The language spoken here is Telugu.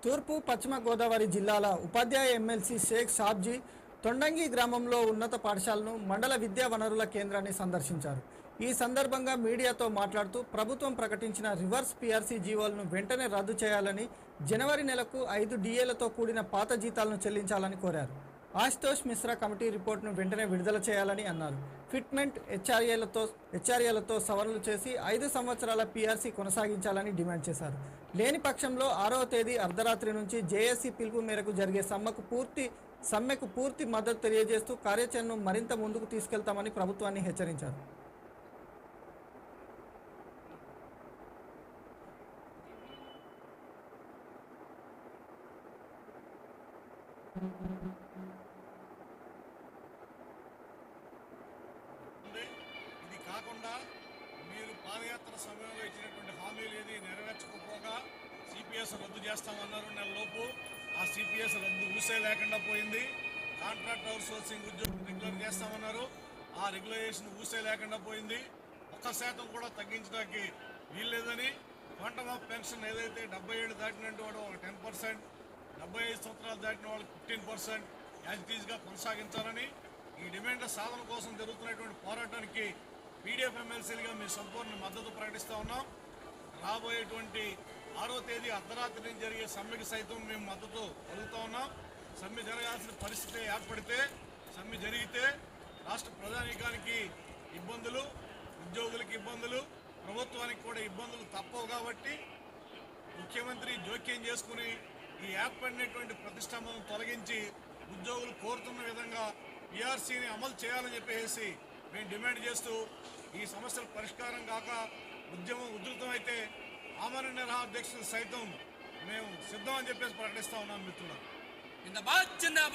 తూర్పు పశ్చిమ గోదావరి జిల్లాల ఉపాధ్యాయ ఎమ్మెల్సీ షేక్ సాబ్జీ తొండంగి గ్రామంలో ఉన్నత పాఠశాలను మండల విద్యా వనరుల కేంద్రాన్ని సందర్శించారు. ఈ సందర్భంగా మీడియాతో మాట్లాడుతూ ప్రభుత్వం ప్రకటించిన రివర్స్ పీఆర్సీ జీవోలను వెంటనే రద్దు చేయాలని, జనవరి నెలకు 5 డిఏలతో కూడిన పాత జీతాలను చెల్లించాలని కోరారు. ఆశుతోష్ మిశ్రా కమిటీ రిపోర్టును వెంటనే విడుదల చేయాలని అన్నారు. ఫిట్మెంట్ హెచ్ఆర్ఏలతో సవరణలు చేసి 5 సంవత్సరాల పీఆర్సీ కొనసాగించాలని డిమాండ్ చేశారు. లేని పక్షంలో 6వ తేదీ అర్ధరాత్రి నుంచి జేఏసీ పిలుపు మేరకు జరిగే సమ్మెకు పూర్తి మద్దతు తెలియజేస్తూ కార్యాచరణను మరింత ముందుకు తీసుకెళ్తామని ప్రభుత్వాన్ని హెచ్చరించారు. ఇది కాకుండా మీరు పాదయాత్ర సమయంలో ఇచ్చినటువంటి హామీలు ఏది నెరవేర్చకపోగా సిపిఎస్ రద్దు చేస్తామన్నారు. నెలలోపు ఆ సిపిఎస్ రద్దు ఊసే లేకుండా పోయింది. కాంట్రాక్ట్ అవుట్ సోర్సింగ్ ఉద్యోగం రెగ్యులర్ చేస్తామన్నారు. ఆ రెగ్యులరేషన్ ఊసే లేకుండా పోయింది. 1% కూడా తగ్గించడానికి వీల్లేదని, క్వాంటమ్ ఆఫ్ పెన్షన్ ఏదైతే 70 ఏళ్ళు దాటినట్టు వాడు 10%, 75 సంవత్సరాలు దాటిన వాళ్ళకి 15% యాజ్ ఇట్ ఈజ్గా కొనసాగించాలని, ఈ డిమాండ్ల సాధన కోసం జరుగుతున్నటువంటి పోరాటానికి పీడీఎఫ్ ఎమ్మెల్సీలుగా మీ సంపూర్ణ మద్దతు ప్రకటిస్తూ ఉన్నాం. రాబోయేటువంటి 6వ తేదీ అర్ధరాత్రి నుంచి జరిగే సమ్మెకి సైతం మేము మద్దతు పలుకుతూ ఉన్నాం. సమ్మె జరగాల్సిన పరిస్థితి ఏర్పడితే, సమ్మె జరిగితే రాష్ట్ర ప్రజానీకానికి ఇబ్బందులు, ఉద్యోగులకి ఇబ్బందులు, ప్రభుత్వానికి కూడా ఇబ్బందులు తప్పవు. కాబట్టి ముఖ్యమంత్రి జోక్యం చేసుకుని ఈ యాప్ అనేటువంటి ప్రతిష్టంభను తొలగించి ఉద్యోగులు కోరుతున్న విధంగా పీఆర్సీని అమలు చేయాలని చెప్పేసి మేము డిమాండ్ చేస్తూ, ఈ సమస్యల పరిష్కారం కాక ఉద్యమం ఉధృతమైతే ఆమరణ నిరాహార దీక్షలు సైతం మేము సిద్ధం అని చెప్పేసి ప్రకటిస్తా ఉన్నాం. మిత్రులు,